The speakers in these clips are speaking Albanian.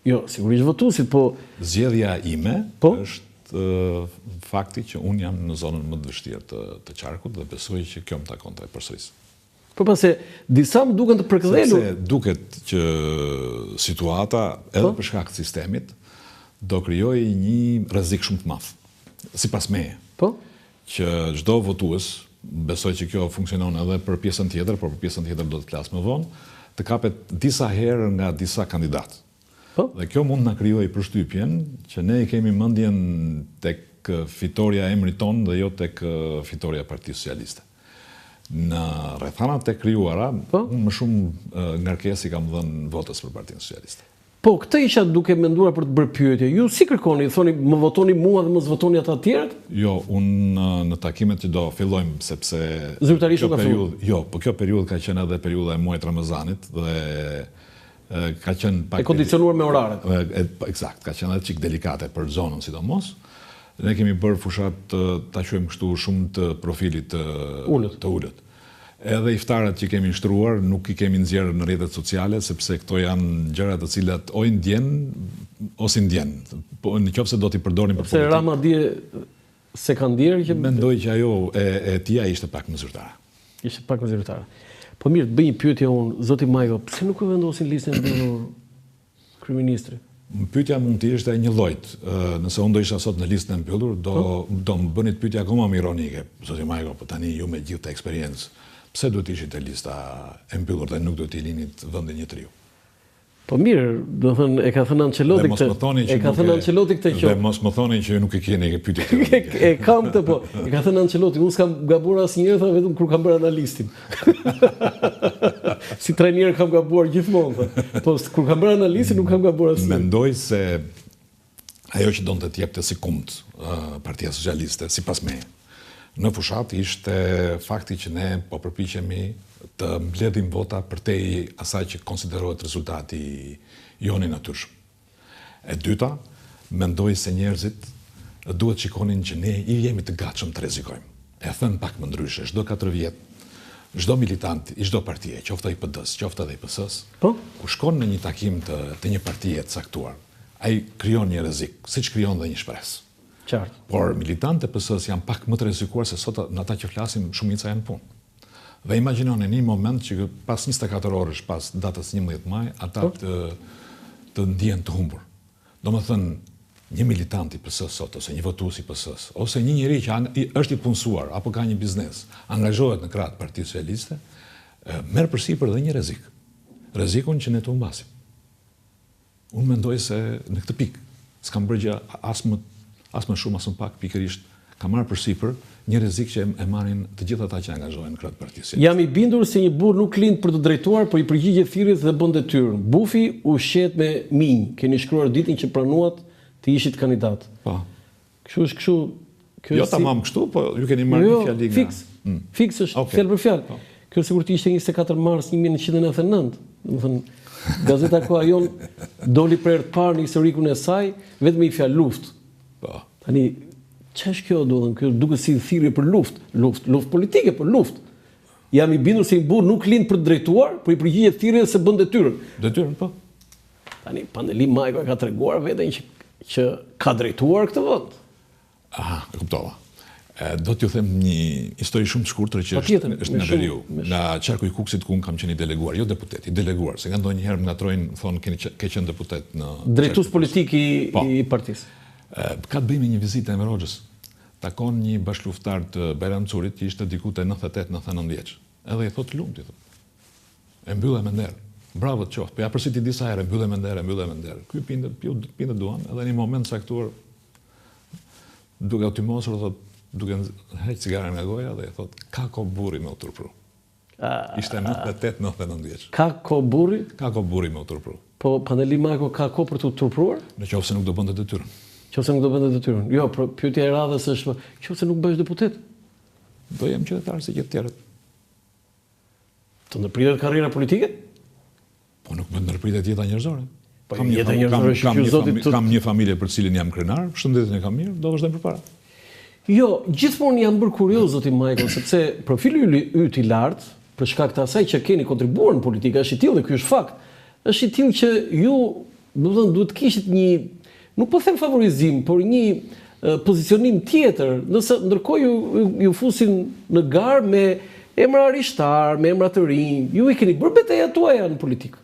Jo, sigurisht votuesit, po Zgjedhja ime Po? është fakti që unë jam në zonën më të vështirë të qarkut dhe besoj që kjo më takon të përsëris. po pse disa më duken të përkëdhelur. Sepse duket që situata, edhe për shkak të sistemit, do krijojë një rrezik shumë të madh. Sipas meje. Po? Që çdo votues, besoj që kjo funksionon edhe për pjesën tjetër, por për pjesën tjetër do të flas më vonë, të kapet disa herë nga disa kandidatë. Po? Dhe kjo mund na krijojë përshtypjen që ne i kemi mendjen tek fitoria e emrit ton dhe jo tek fitoria e Partisë Socialiste. Në rrethanat e krijuara, unë më shumë ngarkesë i kam dhënë votës për Partinë Socialiste. Po, këtë isha duke menduar për të bërë pyetje. Ju si kërkoni? Thoni, më votoni mua dhe mos votoni ata të tjerët? Jo, unë në takimet që do fillojmë, sepse Zyrtarisht kjo ka filluar. Jo, po kjo periudhë ka qenë edhe periudha e muajit Ramazanit dhe ka qenë pak E kondicionuar me oraret. Eksakt, ka qenë edhe çik delikate për zonën sidomos. Ne kemi bërë fushat ta quajmë kështu shumë të profilit të ulët. Edhe iftarët që kemi shtruar nuk i kemi nxjerrë në rrjetet sociale sepse këto janë gjëra të cilat o i ndjen ose ndjen. Po nëse do t'i përdorim për Se politikë. Rama dje se ka ndjerë që Mendoj që ajo e tia ishte pak më zyrtare. ishte pak më zyrtare. Po mirë, të bëj një pyetje unë, zoti Majko, pse nuk e vendosin listën e mbyllur kryeministri? Pyetja mund të ishte e një llojit. Nëse unë do isha sot në listën e mbyllur, do më bëni të pyetje akoma më ironike. Zoti Majko, po tani ju me gjithë eksperiencë, pse duhet ishit e lista e mbyllur dhe nuk duhet i linit vendin një triu? Po mirë, do thënë e ka thënë Ancelotti këtë. E ka thënë Ancelotti këtë që Dhe mos më thoni që nuk e keni këtë pyetje. e kam këtë po. E ka thënë Ancelotti, unë s'kam gabuar asnjëherë, tha vetëm kur kam bërë analistin. Si trajner kam gabuar gjithmonë, tha. Po kur kam bërë analistin nuk kam gabuar asnjëherë. Mendoj se ajo që donte të jepte si kumët Partia Socialiste, sipas meje, në fushat ishte fakti që ne po përpiqemi të mbledhim vota përtej asaj që konsiderohet rezultati jo i natyrshëm. E dyta, mendoj se njerëzit duhet shikonin që ne i jemi të gatshëm të rrezikojmë. E thënë pak më ndryshe, çdo 4 vjet, çdo militant i çdo partie, qoftë ai PD-s, qoftë edhe i PS-s, Po? ku shkon në një takim të një partie të caktuar, ai krijon një rrezik, siç krijon dhe një shpresë. Qartë. Por militantët e PS-s janë pak më të rrezikuar se sot në ata që flasim shumica janë punë. Dhe imagjinoni një moment që pas 24 orësh pas datës 11 maj, ata të ndihen të humbur. Domethënë, një militant i PS-s sot, ose një votues i PS-s, ose një njeri që është i punësuar, apo ka një biznes, angazhohet në krah të Partisë Socialiste, merr përsipër dhe një rrezik. Rrezikun që ne të humbasim. Unë mendoj se në këtë pikë s'kam bërë gjë as më shumë as më pak, pikërisht ka marrë përsipër një rrezik që e marrin të gjithë ata që angazhohen në krah të Partisë Socialiste. Jam i bindur se një burr nuk lind për të drejtuar, por i përgjigjet thirrjes dhe bën detyrën. Bufi ushqet me minj. Keni shkruar ditën që pranuat të ishit kandidat. Po. Kështu është kështu. Jo tamam kështu, po ju keni marrë një fjali nga. Fiks është fjalë për fjalë. Kjo sigurt ishte 24 mars 1999. Domethënë Gazeta Koha Jon doli për herë të parë në historikun e saj vetëm i fjalë luftë. Po. Tani ç'është kjo, domethënë kjo duket si thirrje për luftë politike, për luftë. Jam i bindur se një burr nuk lind për të drejtuar, por i përgjigjet thirrjes se bën detyrën. Detyrën, po. Tani Pandeli Majko ka treguar veten që ka drejtuar këtë vend. Aha, e kuptova. Do t'ju them një histori shumë të shkurtër që është në veriu. Nga qarku i Kukësit ku unë kam qenë i deleguar, jo deputet, i deleguar, se nga ndonjëherë më ngatrojnë, thonë ke qenë deputet në drejtues politik i partisë. Ka të bëjë me një vizitë e Enver Hoxhës. Takon një bashkëluftar të Bajram Curit që ishte diku te 98-99 vjeç. Edhe i thotë lumti, thotë. E mbyllë me nder. Bravo të qoftë. Po ja përsëri disa herë, mbyllë me nder. Ky pinte duan, edhe në një moment caktuar duke u tymosur, thotë, duke heq cigaren nga goja dhe i thotë, ka ko burri me u turpru. Ishte 98-99 vjeç. Ka ko burri? Ka ko burri me u turpru. Po Pandeli Majko ka ko për të turpruar? Nëse nuk do bënte detyrën. Nëse nuk do bënte detyrën. Jo, pyetja e radhës është, nëse nuk bëhesh deputet, do jem qytetar si gjithë tjerët. Të ndërpritet karriera politike? Po nuk më ndërpritet jeta njerëzore. Kam një familje për cilin jam krenar, shëndetin e kam mirë, do vazhdojmë përpara. Jo, gjithmonë jam bërë kurioz, zoti Majko, sepse profili yt i lartë, për shkak të asaj që keni kontribuar në politikë, është i tillë dhe ky është fakt. Është i tillë që ju duhet kishit një, nuk po them favorizim, por një pozicionim tjetër, ndërkohë ju fusin në garë me emra rishtar, me emra të rinj, ju i keni bërë betejat tuaja në politikë.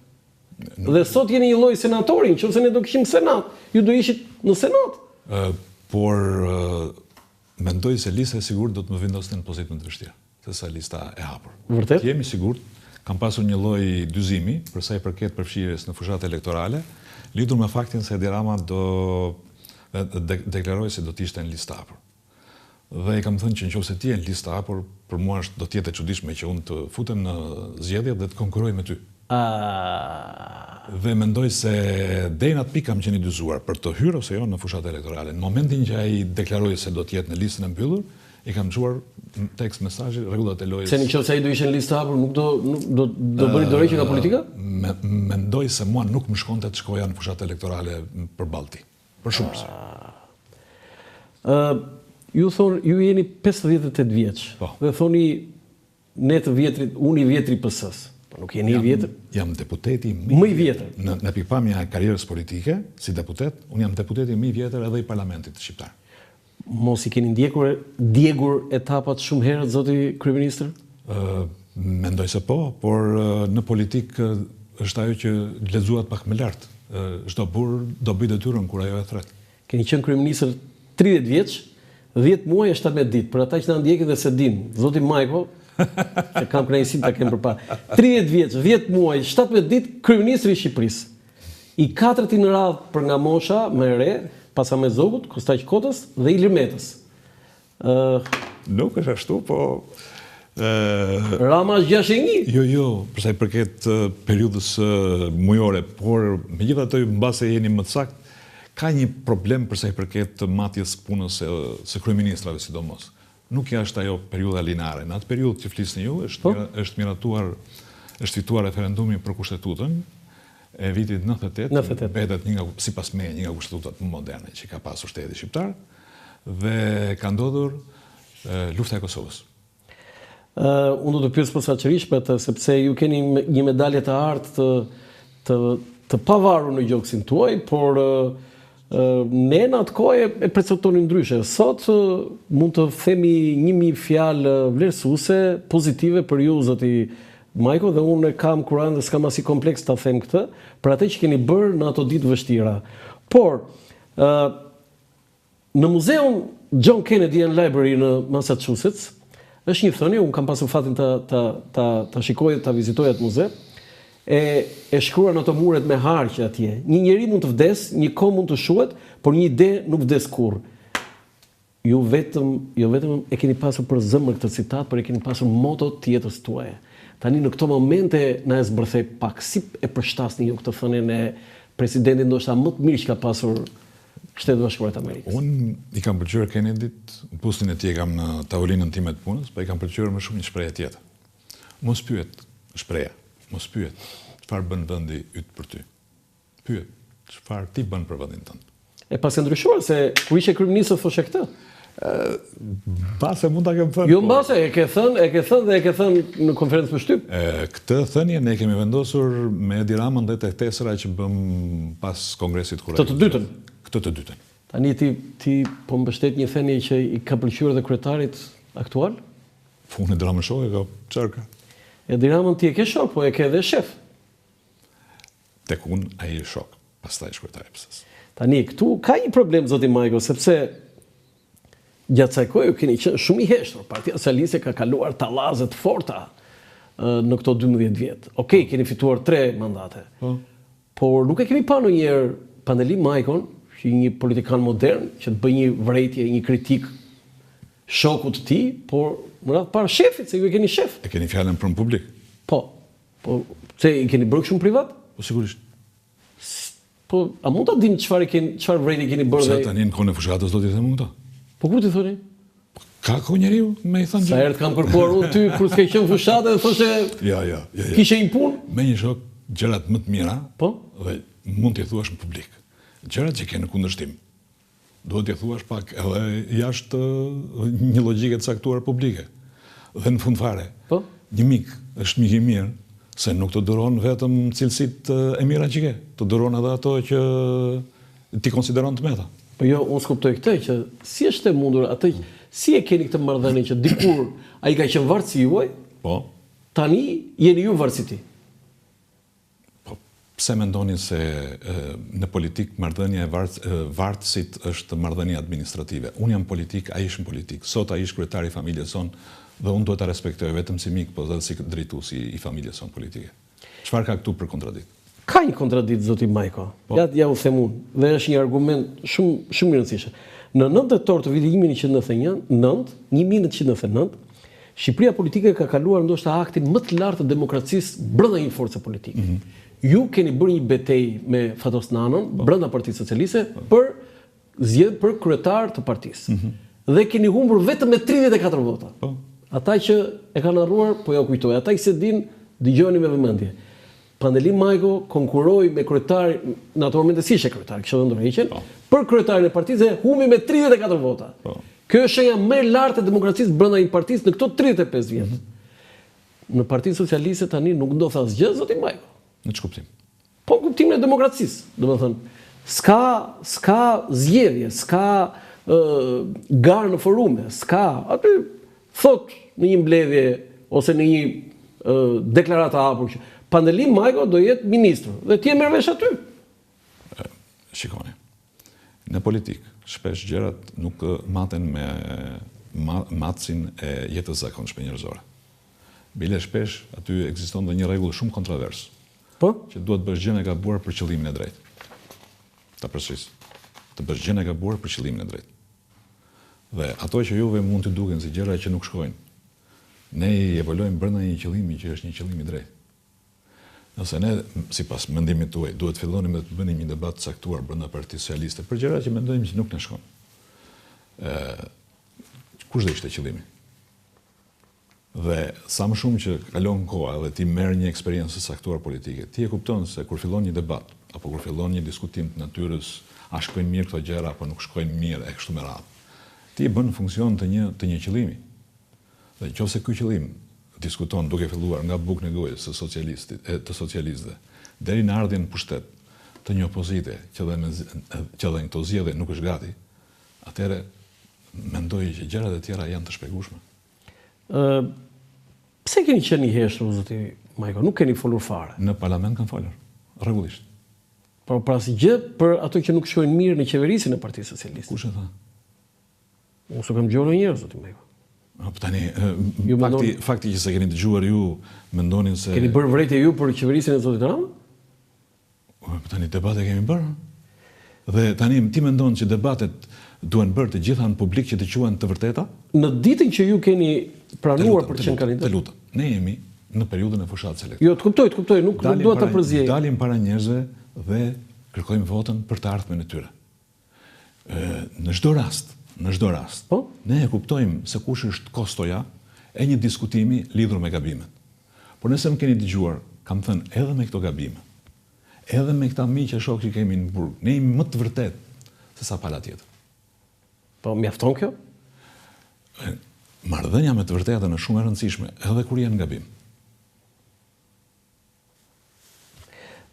Dhe sot jeni një lloj senatori, nëse ne do kishim senat, ju do ishit në senat. Por mendoj se lista e sigurt do të më vendosnin në pozitë më të vështirë, sesa lista e hapur. Vërtet? Jemi sigurt, kam pasur një lloj dyzimi për sa i përket përfshirjes në fushat elektorale, lidhur me faktin se Edi Rama do deklaroi se do të ishte në listë hapur. Dhe i kam thënë që nëse ti je në listë hapur, për mua do të jetë e çuditshme që unë të futem në zgjedhje dhe të konkurroj me ty. Dhe mendoj se deri në atë pikë kam qenë i dyzuar për të hyrë ose jo në fushat elektorale. Në momentin që ai deklaroi se do të jetë në listën e mbyllur, i kam çuar tekst mesazhi rregullat e lojës. Se nëse ai do ishte në listë hapur, nuk do bëri dorëheqje nga politika? Mendoj se mua nuk më shkonte të shkoja në fushat elektorale përballë ti. Për shumë arsye. Ju jeni 58 vjeç. Dhe thoni ne të vjetrit, unë i vjetri PS-s. Nuk jeni i vjetër? Jam deputeti më i vjetër. Në pikpamja e karrierës politike, si deputet, unë jam deputeti më i vjetër edhe i parlamentit shqiptar. Mos i keni djegur etapat shumë herët, zoti kryeministër? Mendoj se po, por në politik është ajo që lexuat pak më lart. Çdo burr do bëj detyrën kur ajo e thret. Keni qenë kryeministër 30 vjeç, 10 muaj e 17 ditë. Për ata që na ndjekin dhe se din, zoti Majko, që kam kënaqësinë ta kem përpara. 30 vjeç, 10 muaj, 17 ditë kryeministri i Shqipërisë. I katërt në radhë për nga mosha më e re, pas Amezogut, Kostaq Kotës dhe Ilir Metës. Nuk është ashtu, po Rama është 61. Jo, për sa i përket periudhës mujore, por megjithatë mbase jeni më sakt, ka një problem për sa i përket matjes punës së kryeministrave sidomos. Nuk është ajo periudha lineare. Në atë periudhë që flisni ju, është fituar referendumi për kushtetutën e vitit 98, mbetet sipas meje një nga kushtetutat më moderne që ka pasur shteti shqiptar, dhe ka ndodhur lufta e Kosovës. Unë do të pyes posaçërisht për të, sepse ju keni një medalje të artë të pavarur në gjoksin tuaj, por ne në atë kohë e perceptonin ndryshe. Sot mund të themi 1000 fjalë vlerësuese, pozitive për ju, zoti Majko, dhe unë kam kuranë dhe s'kam asnjë kompleks ta them këtë, për atë që keni bërë në ato ditë vështira. Por në muzeun John Kennedy and Library në Massachusetts është një thënie, unë kam pasur fatin ta shikoj, ta vizitoj atë muze, e shkruar në ato muret me harqe atje. Një njeri mund të vdes, një kohë mund të shuhet, por një ide nuk vdes kurrë. Jo vetëm e keni pasur për zemër këtë citat, por e keni pasur moto të jetës tuaje. Tani në këto momente na e zbërthej pak, si e përshtasni ju këtë thënien e presidentit ndoshta më të mirë që ka pasur Shtetet Bashkuara të Amerikës? Unë i kam pëlqyer Kennedy-t, pustin e tij e kam në tavolinën time të punës, po i kam pëlqyer më shumë një shprehje tjetër. Mos pyet shpreha, mos pyet çfarë bën vendi yt për ty. Pyet çfarë ti bën për vendin tënd. E pas e ndryshuar se kur ishe kryeminist thoshte këtë. Mbase mund ta kem thënë. Jo mbase, e ke thënë në konferencë për shtyp. Këtë thënie ne kemi vendosur me Edi Ramën dhe tesëra që bëm pas kongresit kur. Këtë të dytën. Këtë të dytën. Tani ti po mbështet një thënie që i ka pëlqyer edhe kryetarit aktual? Unë Edi Ramën shoh e ka çarka. Edi Ramën ti e ke shok, po e ke edhe shef. Tek unë ai është shok, pastaj kryetari i PS-s. Tani këtu ka një problem zoti Majko, sepse gjatë kësaj kohe keni qenë shumë i heshtur. Partia Socialiste ka kaluar tallaze të forta në këto 12 vjet. Okej, keni fituar 3 mandate. Por nuk e kemi pa ndonjëherë Pandeli Majkon, që një politikan modern, që të bëj një vërejtje, një kritik shokut të tij, por më radh parë shefit, se ju e keni shef. E keni fjalën për në publik? Po se i keni bërë shumë privat? Po sigurisht. Po a mund ta dim çfarë vërejtje keni bërë? Sa tani në kohën e fushatës do t'i them këto? Po kur ti thoni? Ka ko njeriu me i thënë. Sa herë kam kërkuar unë ty kur s'ke qenë fushatë dhe thoshe Ja. Kishe një punë? Me një shok gjërat më të mira, po? Dhe mund t'i thuash në publik. Gjërat që ke në kundërshtim, duhet t'i thuash pak edhe jashtë një logjike të caktuar publike. Dhe në fund fare, po? një mik është mik i mirë Se nuk të duron vetëm cilësit e mira që ke, të duron edhe ato që ti konsideron të meta. Po jo, unë s'kuptoj këtë që si është e mundur atë, si e keni këtë marrëdhënie që dikur ai ka qenë varësi juaj, Po. tani jeni ju varësi ti. Po, pse mendoni se në politik marrëdhënia e vartësit është marrëdhënie administrative? Unë jam politik, ai është politik. Sot ai është kryetari i familjes son dhe unë duhet ta respektoj vetëm si mik, po edhe si drejtuesi i familjes son politike. Çfarë ka këtu për kontradikt? Ka një kontradikt zoti Majko. Po. Ja u them unë, dhe është një argument shumë i rëndësishëm. Në 9 tetor të vitit 1999, Shqipëria politike ka kaluar ndoshta aktin më të lartë të demokracisë brenda një force politike. Ju keni bërë një betejë me Fatos Nanën brenda Partisë Socialiste për kryetar të partisë. Dhe keni humbur vetëm me 34 vota. Ata që e kanë harruar, po ja kujtoj, ata që se din, dëgjoni me vëmendje. Pandeli Majko konkuroi me kryetari, në ato momente si ishte kryetari, kishte ndërheqjen, për kryetarin e partisë humbi me 34 vota. Kjo është shenja më e lartë e demokracisë brenda një partisë në këto 35 vjet. Në Partinë Socialiste tani nuk ndodh asgjë, zoti Majko. Në ç'kuptim? Po kuptimin e demokracisë, domethënë, s'ka zgjedhje, s'ka garë në forume, s'ka, aty thot në një mbledhje ose në një deklaratë e hapur që Pandeli Majko do jetë ministru dhe ti e merr vesh aty. Shikoni. Në politikë shpesh gjërat nuk maten me matësin e jetës zakonshme njerëzore. Bile shpesh aty ekziston dhe një rregull shumë kontrovers. Po? Që duhet bësh gjën e gabuar për qëllimin e drejtë. Ta përsëris. Të bësh gjën e gabuar për qëllimin e drejtë. Dhe ato që juve mund të duken si gjëra që nuk shkojnë, ne i evolojmë brenda një qëllimi që është një qëllim i drejtë. Nëse ne, sipas mendimit tuaj, duhet fillonim të bënim një debat caktuar brenda Partisë Socialiste për gjëra që mendojmë që nuk na shkon. Kush do ishte qëllimi? Dhe sa më shumë që kalon koha dhe ti merr një eksperiencë caktuar politike, ti e kupton se kur fillon një debat apo kur fillon një diskutim të natyrës, a shkojnë mirë këto gjëra apo nuk shkojnë mirë e kështu me radhë. Ti e bën në funksion të një qëllimi. Dhe nëse ky qëllim diskuton duke filluar nga bukë në gojë të socialistëve deri në ardhjen në pushtet të një opozite që dhe në këto zgjedhje nuk është gati, atëherë mendoj që gjërat e tjera janë të shpjegueshme. Pse keni qenë i heshtur, zoti Majko? Nuk keni folur fare. Në parlament kanë folur, rregullisht. Por pra asgjë për ato që nuk shkojnë mirë në qeverisin e Partisë Socialiste. Kush e tha? Unë s'u kam dëgjuar ndonjëherë, zoti Majko. Tani, fakti që se keni dëgjuar ju, mendonin se... Keni bërë vrejtje ju për qeverisin e zotit Rama? Tani, debate kemi bërë. Dhe tani, ti mendon që debatet duen bërë të gjitha në publik që të quhen të vërteta? Në ditën që ju keni pranuar për të qenë kandidat? Të lutem. Ne jemi në periudhën e fushatës elektore. Jo, të kuptoj, nuk duhet ta përzjej. Dalim para njerëzve dhe kërkojmë votën për të ardhmen e tyre. Në çdo rast, ne e kuptojmë se kush është kostoja e një diskutimi lidhur me gabimet. Por nëse më keni dëgjuar, kam thënë edhe me këto gabime, edhe me këta miq e shok që kemi në burg, ne jemi më të vërtet se sa pala tjetër. Po mjafton kjo? Marrëdhënia me të vërtetën është shumë e rëndësishme, edhe kur janë gabim.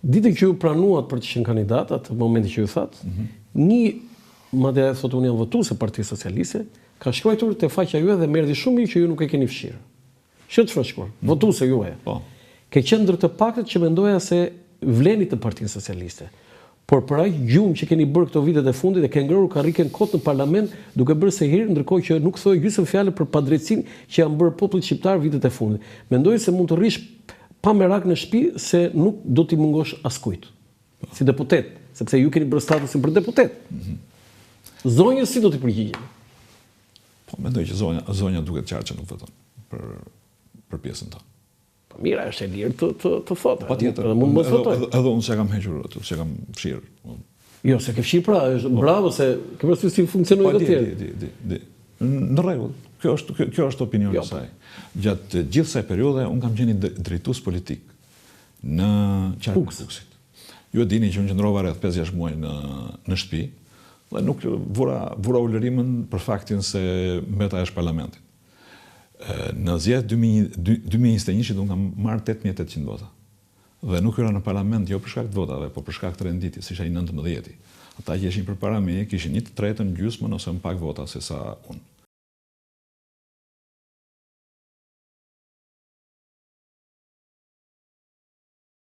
Ditën që ju pranuat për të qenë kandidat, atë momenti që ju thatë, një madje thotë unë jam votuese Partisë Socialiste, ka shkruar te faqja juaj dhe më erdhi shumë mirë që ju nuk e keni fshirë. Që të shkruar, votuese juaj. Po. Ke qenë ndër të paktët që mendoja se vleni të Partisë Socialiste. Por për aq gjumë që keni bërë këto vitet e fundit dhe ke ngrorur karriken kot në parlament duke bërë se herë ndërkohë që nuk thoi gjysmë fjalë për padrejtësinë që janë bërë popullit shqiptar vitet e fundit. Mendoj se mund të rrish pa merak në shtëpi se nuk do t'i mungosh askujt. Si deputet, sepse ju keni bërë statusin për deputet. Zonjës si do t'i përgjigjeni? Po, mendoj që zonja duket qartë që nuk voton për pjesën tonë. Po mira, është e lirë të thotë. Patjetër. Mund mos votoj. Edhe unë s'e kam hequr atë, s'e kam fshirë. Jo, se ke fshirë pra, është bravo se ke parasysh si funksionojnë të tjerë. Di. Në rregull. Kjo është opinioni i saj. Gjatë gjithë kësaj periudhe unë kam qenë drejtues politik në qarkun e Fuksit. Ju e dini që unë qëndrova rreth 5-6 muaj në shtëpi dhe nuk vura ulërimën për faktin se mbeta jashtë parlamentit. Në zgjedhjet 2021 unë kam marrë 8800 vota. Dhe nuk hyra në parlament jo për shkak të votave, po për shkak të renditjes, isha i 19. Ata që ishin përpara meje kishin 1/3 gjysmën ose më pak vota se sa unë.